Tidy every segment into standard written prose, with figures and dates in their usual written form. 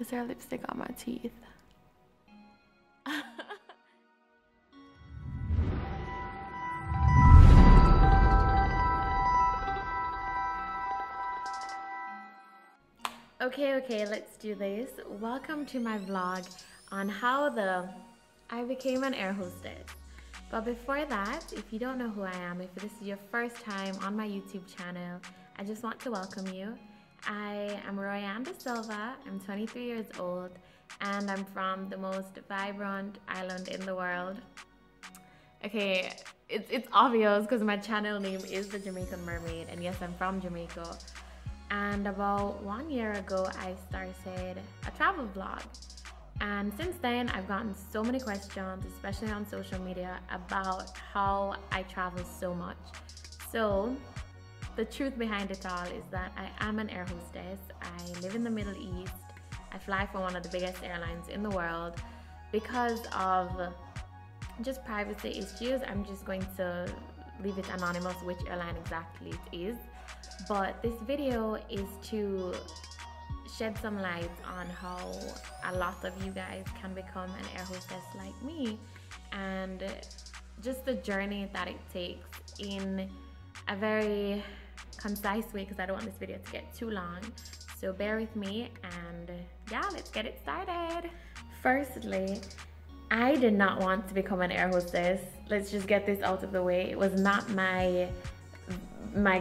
Is there lipstick on my teeth? Okay, let's do this. Welcome to my vlog on how I became an air hostess. But before that, if you don't know who I am, if this is your first time on my YouTube channel, I just want to welcome you. I am Royanne De Silva. I'm 23 years old and I'm from the most vibrant island in the world. Okay, it's obvious because my channel name is The Jamaican Mermaid, and yes, I'm from Jamaica. And about 1 year ago, I started a travel vlog. And since then, I've gotten so many questions, especially on social media, about how I travel so much. So the truth behind it all is that I am an air hostess. I live in the Middle East. I fly for one of the biggest airlines in the world. Because of just privacy issues, I'm just going to leave it anonymous which airline exactly it is. But this video is to shed some light on how a lot of you guys can become an air hostess like me, and just the journey that it takes in a very concise way, because I don't want this video to get too long. So bear with me, and yeah, let's get it started. Firstly, I did not want to become an air hostess. Let's just get this out of the way. It was not my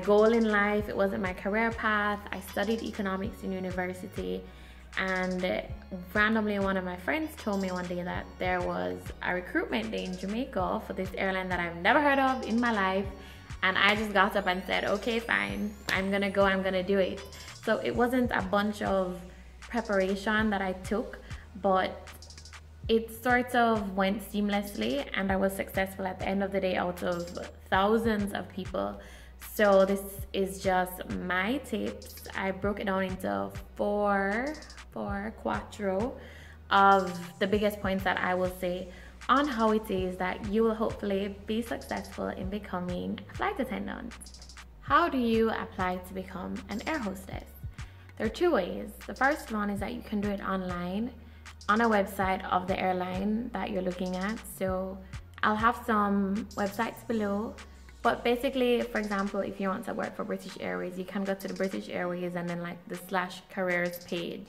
goal in life. It wasn't my career path. I studied economics in university, and randomly one of my friends told me one day that there was a recruitment day in Jamaica for this airline that I've never heard of in my life, and I just got up and said, okay, fine, I'm gonna go, I'm gonna do it. So it wasn't a bunch of preparation that I took, but it sort of went seamlessly, and I was successful at the end of the day out of thousands of people. So this is just my tips. I broke it down into four quattro of the biggest points that I will say on how it is that you will hopefully be successful in becoming a flight attendant. How do you apply to become an air hostess? There are two ways. The first one is that you can do it online on a website of the airline that you're looking at. So I'll have some websites below. But basically, for example, if you want to work for British Airways, you can go to the British Airways and then like the /careers page.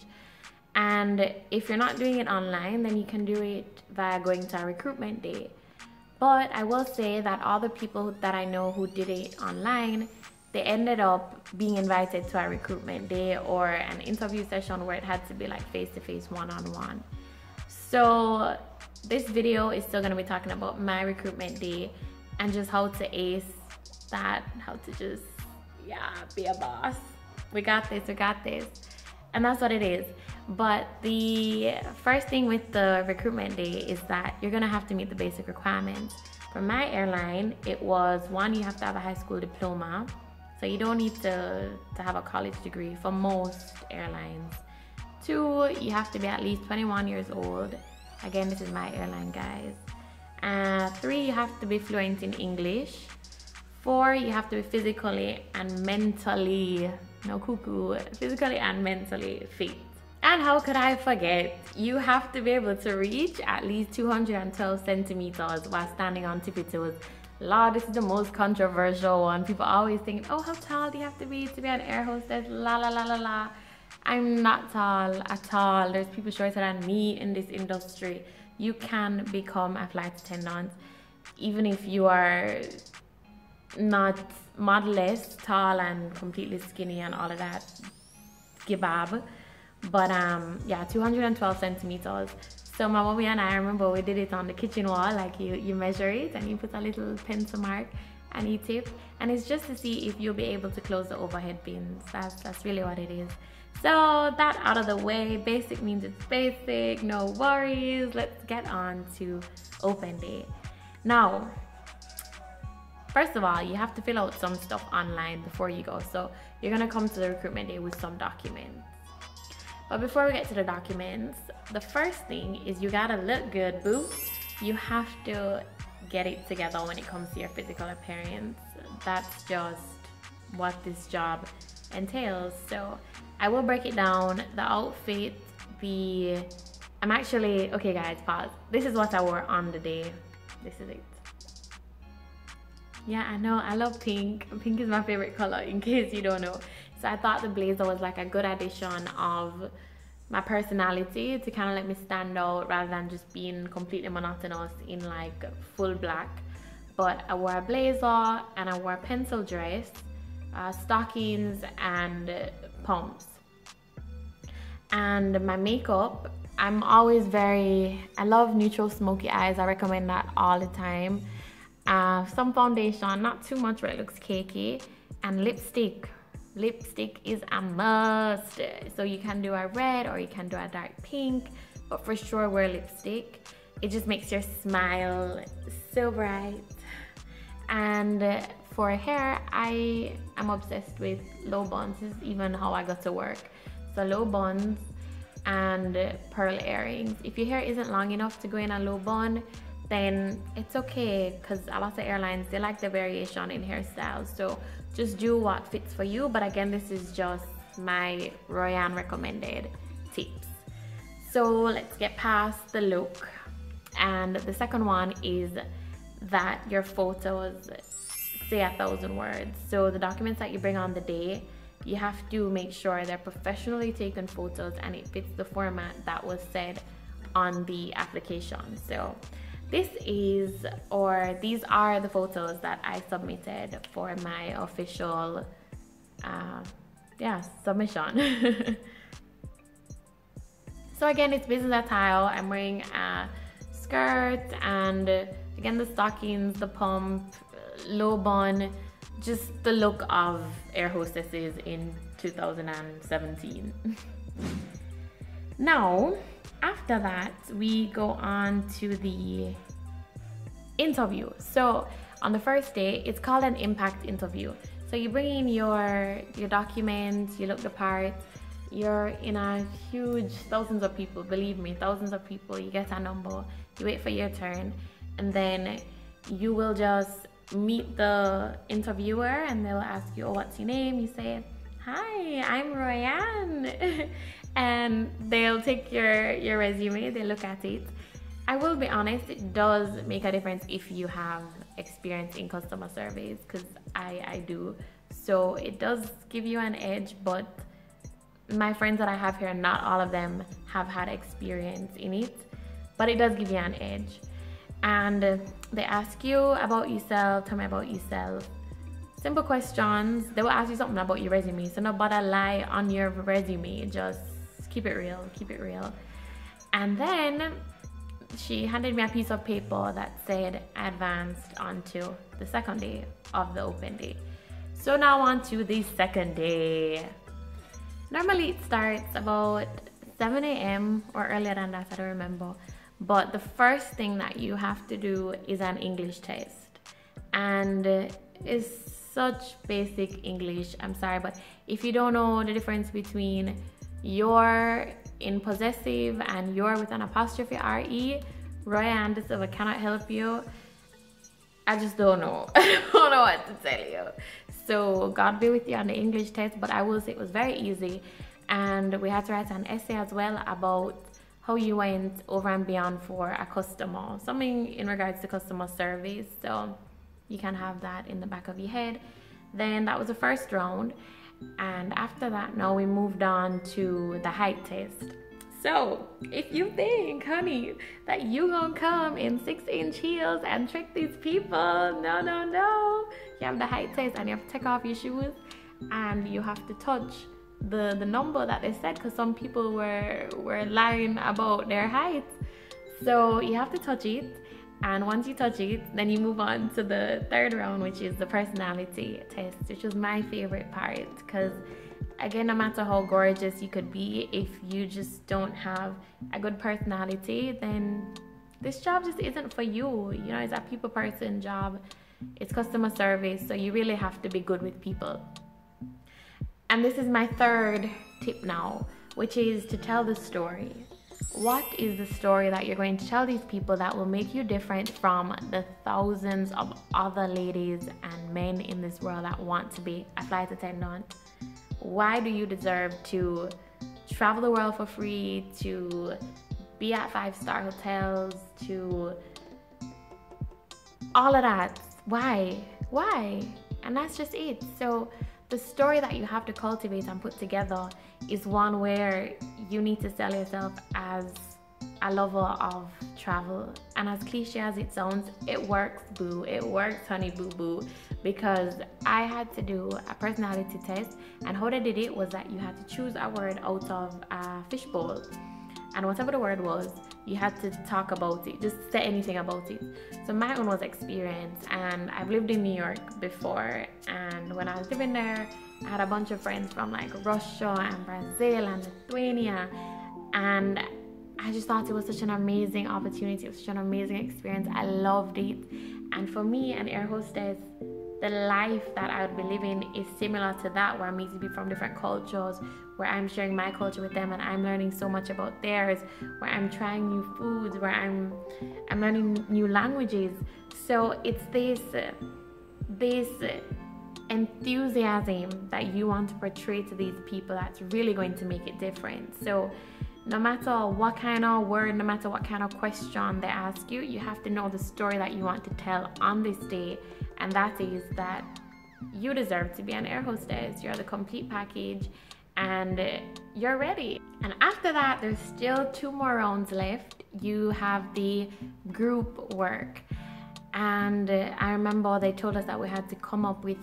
And if you're not doing it online, then you can do it via going to a recruitment day. But I will say that all the people that I know who did it online, they ended up being invited to a recruitment day or an interview session where it had to be like face-to-face, one-on-one. So this video is still going to be talking about my recruitment day and just how to ace that, how to just, yeah, be a boss. We got this. And that's what it is. But the first thing with the recruitment day is that you're gonna have to meet the basic requirements. For my airline, it was one, you have to have a high school diploma. So you don't need to have a college degree for most airlines. Two, you have to be at least 21 years old. Again, this is my airline, guys. Three, you have to be fluent in English. Four, you have to be physically and mentally, no cuckoo, physically and mentally fit. And how could I forget? You have to be able to reach at least 212 centimeters while standing on tippy toes. Lord, this is the most controversial one. People always think, oh, how tall do you have to be an air hostess? La la la la la. I'm not tall at all. There's people shorter than me in this industry. You can become a flight attendant even if you are not modelless, tall and completely skinny and all of that kebab. But yeah, 212 centimeters. So my mommy and I remember we did it on the kitchen wall. Like you measure it and you put a little pencil mark and you tip, and it's just to see if you'll be able to close the overhead bins. That's really what it is. So that out of the way, basic means it's basic, no worries. Let's get on to open day. Now, first of all, you have to fill out some stuff online before you go. So you're gonna come to the recruitment day with some documents. But before we get to the documents, the first thing is you gotta look good, boo. You have to get it together when it comes to your physical appearance. That's just what this job entails. So I will break it down. The outfit I'm actually, okay guys, pause. This is what I wore on the day. This is it. Yeah, I know, I love pink. Pink is my favorite color, in case you don't know. So I thought the blazer was like a good addition of my personality to kind of let me stand out rather than just being completely monotonous in like full black. But I wore a blazer and I wore a pencil dress, stockings and pumps. And my makeup, I'm always I love neutral smoky eyes. I recommend that all the time. Some foundation, not too much where it looks cakey, and lipstick. Lipstick is a must. So you can do a red or you can do a dark pink, but for sure wear lipstick. It just makes your smile so bright. And for hair, I am obsessed with low buns. This is even how I got to work. So low buns and pearl earrings. If your hair isn't long enough to go in a low bun, then it's okay, because a lot of airlines, they like the variation in hairstyles. So just do what fits for you. But again, this is just my Royan recommended tips. So let's get past the look. And the second one is that your photos say 1,000 words. So the documents that you bring on the day, you have to make sure they're professionally taken photos and it fits the format that was said on the application. So these are the photos that I submitted for my official submission. So again, it's business attire. I'm wearing a skirt and again the stockings, the pump, low bun, just the look of air hostesses in 2017. Now, after that, we go on to the interview. So on the first day, it's called an impact interview. So you bring in your documents, you look the part, you're in a huge, thousands of people, believe me, thousands of people. You get a number, you wait for your turn, and then you will just meet the interviewer and they'll ask you, oh, what's your name? You say, hi, I'm Royan. And they'll take your resume, they look at it. I will be honest, it does make a difference if you have experience in customer service, because I do. So it does give you an edge, but my friends that I have here, not all of them have had experience in it, but it does give you an edge. And they ask you about yourself, tell me about yourself. Simple questions. They will ask you something about your resume, so no bother lie on your resume, just keep it real, keep it real. And then she handed me a piece of paper that said advanced onto the second day of the open day. So now on to the second day. Normally it starts about 7 a.m. or earlier than that, I don't remember. But the first thing that you have to do is an English test. And it's such basic English, I'm sorry, but if you don't know the difference between you're in possessive and you're with an apostrophe RE, Royan De Silva cannot help you. I just don't know. I don't know what to tell you. So God be with you on the English test, but I will say it was very easy. And we had to write an essay as well about how you went over and beyond for a customer, something in regards to customer service. So you can have that in the back of your head. Then that was the first round. And after that, now we moved on to the height test. So if you think, honey, that you gonna come in 6-inch heels and trick these people, no, no, no. You have the height test and you have to take off your shoes and you have to touch the number that they said, because some people were lying about their height. So you have to touch it, and once you touch it, then you move on to the third round, which is the personality test, which was my favorite part, because again, no matter how gorgeous you could be, if you just don't have a good personality, then this job just isn't for you. You know, it's a people person job, it's customer service, so you really have to be good with people. And this is my third tip now, which is to tell the story. What is the story that you're going to tell these people that will make you different from the thousands of other ladies and men in this world that want to be a flight attendant? Why do you deserve to travel the world for free, to be at 5-star hotels, to all of that. Why? And that's just it. So the story that you have to cultivate and put together is one where you need to sell yourself as a lover of travel. And as cliche as it sounds, it works, boo. It works, honey boo boo. Because I had to do a personality test, and how they did it was that you had to choose a word out of a fishbowl. And whatever the word was, you had to talk about it, just say anything about it. So my own was experience, and I've lived in New York before, and when I was living there, I had a bunch of friends from like Russia and Brazil and Lithuania, and I just thought it was such an amazing opportunity. It was such an amazing experience. I loved it. And for me, an air hostess, the life that I would be living is similar to that, where I'm meeting people from different cultures, where I'm sharing my culture with them and I'm learning so much about theirs, where I'm trying new foods, where I'm learning new languages. So it's this enthusiasm that you want to portray to these people that's really going to make it different. So no matter what kind of word, no matter what kind of question they ask you, you have to know the story that you want to tell on this day, and that is that you deserve to be an air hostess. You're the complete package and you're ready. And after that, there's still 2 more rounds left. You have the group work, and I remember they told us that we had to come up with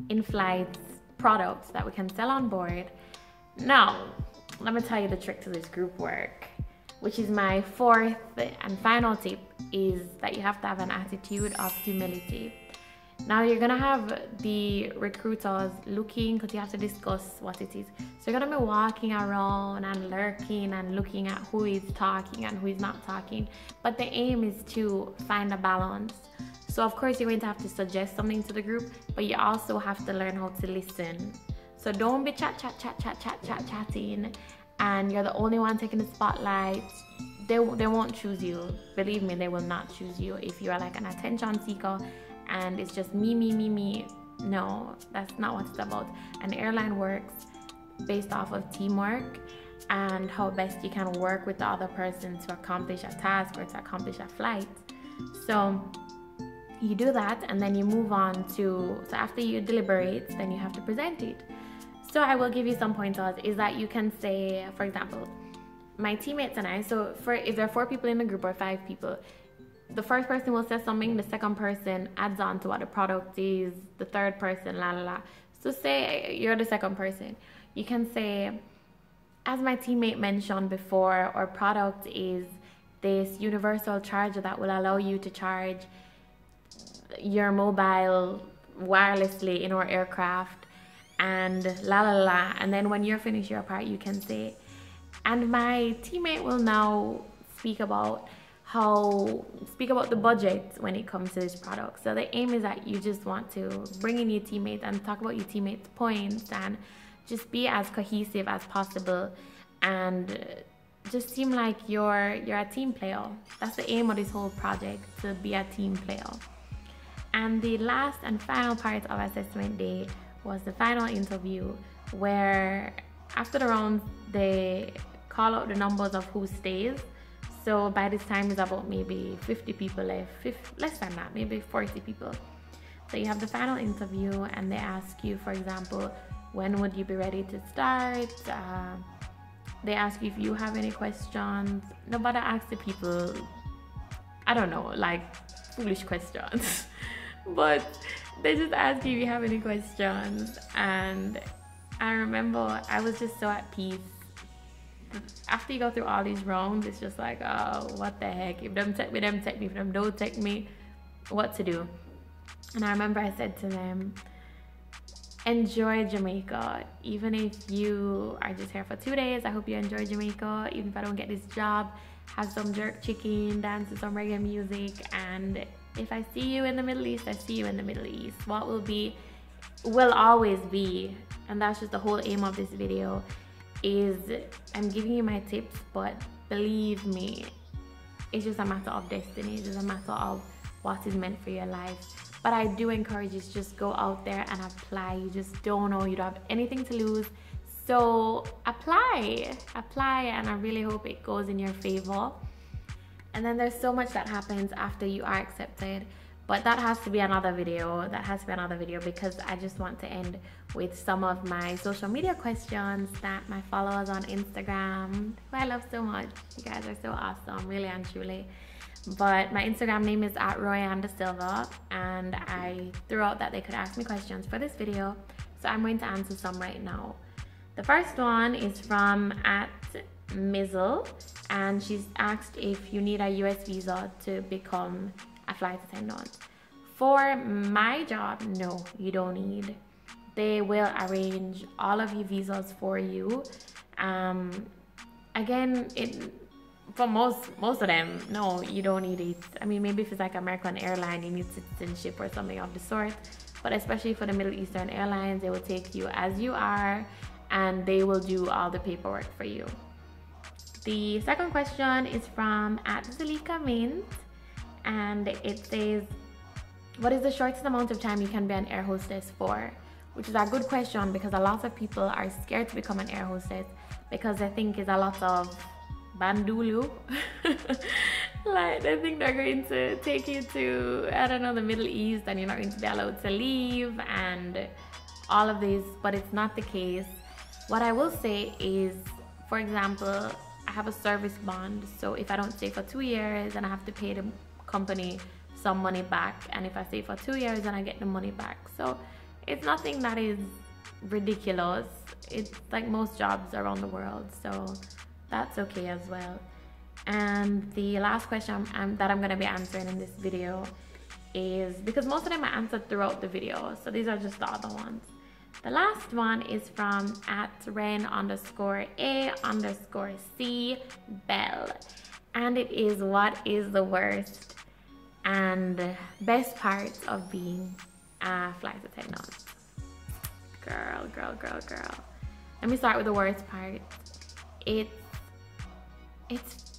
in-flight products that we can sell on board. Now, let me tell you the trick to this group work, which is my 4th and final tip, is that you have to have an attitude of humility. Now you're gonna have the recruiters looking, because you have to discuss what it is. So you're gonna be walking around and lurking and looking at who is talking and who is not talking. But the aim is to find a balance. So of course you're going to have to suggest something to the group, but you also have to learn how to listen. So don't be chatting and you're the only one taking the spotlight. They won't choose you. Believe me, they will not choose you if you are like an attention seeker and it's just me. No, that's not what it's about. An airline works based off of teamwork and how best you can work with the other person to accomplish a task or to accomplish a flight. So you do that and then you move on to, so after you deliberate, then you have to present it. So I will give you some pointers, is that you can say, for example, my teammates and I, so if there are 4 people in the group or 5 people, the first person will say something, the second person adds on to what the product is, the third person, la la la. So say you're the second person. You can say, as my teammate mentioned before, our product is this universal charger that will allow you to charge your mobile wirelessly in our aircraft, and la la la. And then when you're finished your part, you can say, and my teammate will now speak about the budget when it comes to this product. So the aim is that you just want to bring in your teammate and talk about your teammate's points and just be as cohesive as possible and just seem like you're a team player. That's the aim of this whole project, to be a team player. And the last and final part of assessment day was the final interview, where after the rounds they call out the numbers of who stays. So by this time it's about maybe 50 people left, less than that, maybe 40 people. So you have the final interview and they ask you, for example, when would you be ready to start? They ask you if you have any questions. Nobody asks the people, I don't know, like foolish questions. But they just ask you if you have any questions. And I remember I was just so at peace. After you go through all these rounds, it's just like, oh, what the heck? If them take me, them take me. If them don't take me, what to do? And I remember I said to them, enjoy Jamaica. Even if you are just here for 2 days, I hope you enjoy Jamaica. Even if I don't get this job, have some jerk chicken, dance to some reggae music. And if I see you in the Middle East, I see you in the Middle East. What will be, will always be. And that's just the whole aim of this video, is I'm giving you my tips, but believe me, it's just a matter of destiny. It's just a matter of what is meant for your life. But I do encourage you to just go out there and apply. You just don't know. You don't have anything to lose. So apply, and I really hope it goes in your favor. And then there's so much that happens after you are accepted, but that has to be another video. Because I just want to end with some of my social media questions that my followers on Instagram, who I love so much, you guys are so awesome, really and truly. But my Instagram name is @RoyandaSilva, and I threw out that they could ask me questions for this video, so I'm going to answer some right now. The first one is from @Mizzle, and she's asked if you need a US visa to become a flight attendant. For my job, no, you don't need. They will arrange all of your visas for you. Again, for most of them, no, you don't need it. I mean, maybe if it's like American airline, you need citizenship or something of the sort. But especially for the Middle Eastern airlines, they will take you as you are, and they will do all the paperwork for you. The second question is from @Zalika Mint, and it says, what is the shortest amount of time you can be an air hostess for? Which is a good question, because a lot of people are scared to become an air hostess because they think it's a lot of bandulu. Like, they think they're going to take you to, I don't know, the Middle East, and you're not going to be allowed to leave and all of this, but it's not the case. What I will say is, for example, I have a service bond, so if I don't stay for 2 years, then I have to pay the company some money back, and if I stay for 2 years, then I get the money back. So it's nothing that is ridiculous. It's like most jobs around the world, so that's okay as well. And the last question that I'm going to be answering in this video is, because most of them I answered throughout the video, so these are just the other ones. The last one is from @Ren_A_C Bell, and it is, what is the worst and best part of being a flight attendant? Girl. Let me start with the worst part. It's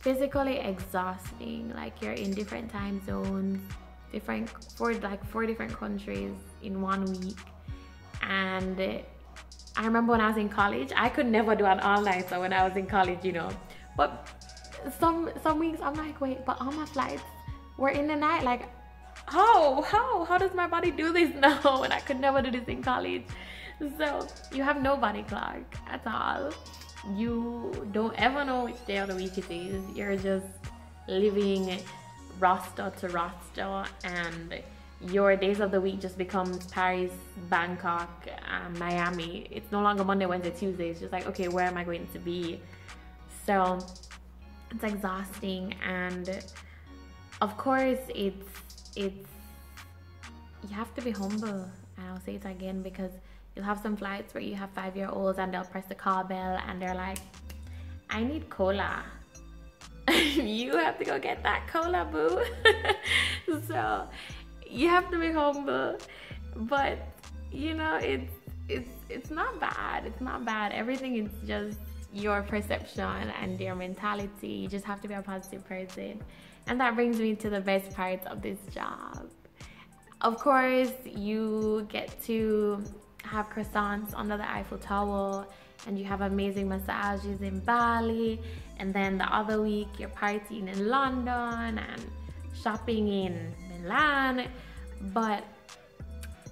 physically exhausting. Like, you're in different time zones, four different countries in 1 week. And I remember when I was in college, I could never do an all-nighter when I was in college, you know. But some weeks I'm like, wait, but all my flights were in the night. Like, how does my body do this now? And I could never do this in college. So you have no body clock at all. You don't ever know which day of the week it is. You're just living roster to roster, and your days of the week just becomes Paris, Bangkok, Miami. It's no longer Monday, Wednesday, Tuesday. It's just like, okay, where am I going to be? So it's exhausting, and of course it's you have to be humble. And I'll say it again, because you'll have some flights where you have 5-year-olds and they'll press the call bell and they're like, I need cola. You have to go get that cola, boo. So you have to be humble, but you know, it's not bad. It's not bad. Everything is just your perception and your mentality. You just have to be a positive person. And that brings me to the best part of this job. Of course, you get to have croissants under the Eiffel Tower, and you have amazing massages in Bali, and then the other week you're partying in London and shopping in Milan. But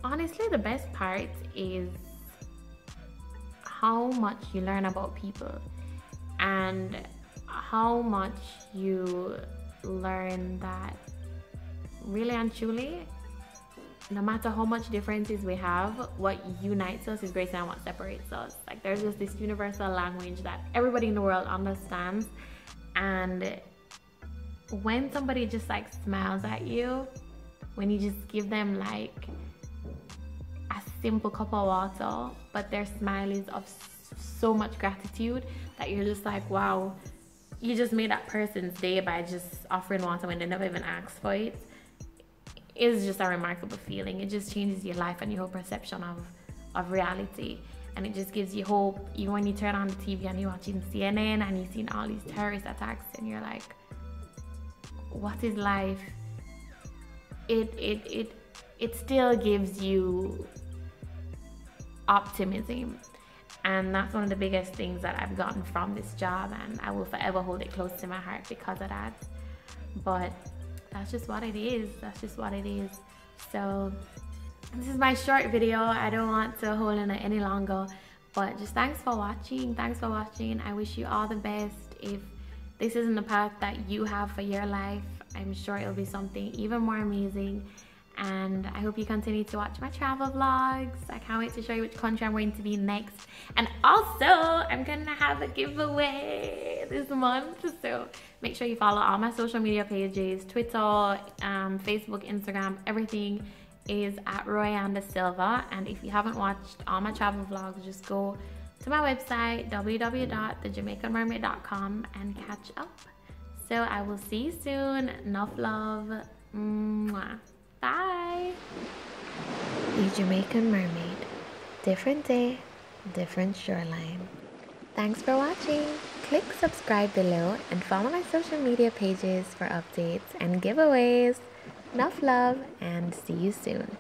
honestly, the best part is how much you learn about people, and how much you learn that really and truly, no matter how much differences we have, what unites us is greater than what separates us. Like, there's just this universal language that everybody in the world understands. And when somebody just like smiles at you, when you just give them like a simple cup of water, but their smile is of so much gratitude that you're just like, wow, you just made that person's day by just offering water when they never even asked for it. It's just a remarkable feeling. It just changes your life and your whole perception of reality. And it just gives you hope. Even when you turn on the TV and you're watching CNN and you've seen all these terrorist attacks, and you're like, what is life? It still gives you optimism. And that's one of the biggest things that I've gotten from this job, and I will forever hold it close to my heart because of that. But that's just what it is. That's just what it is. So this is my short video. I don't want to hold in it any longer, but just thanks for watching. Thanks for watching. I wish you all the best. If this isn't the path that you have for your life, I'm sure it'll be something even more amazing. And I hope you continue to watch my travel vlogs. I can't wait to show you which country I'm going to be next. And also, I'm gonna have a giveaway this month. So make sure you follow all my social media pages, Twitter, Facebook, Instagram, everything is at Royanda Silva. And if you haven't watched all my travel vlogs, just go to my website, www.thejamaicanmermaid.com, and catch up. So I will see you soon. Enough love. Mwah. Bye. The Jamaican Mermaid. Different day, different shoreline. Thanks for watching. Click subscribe below and follow my social media pages for updates and giveaways. Enough love, and see you soon.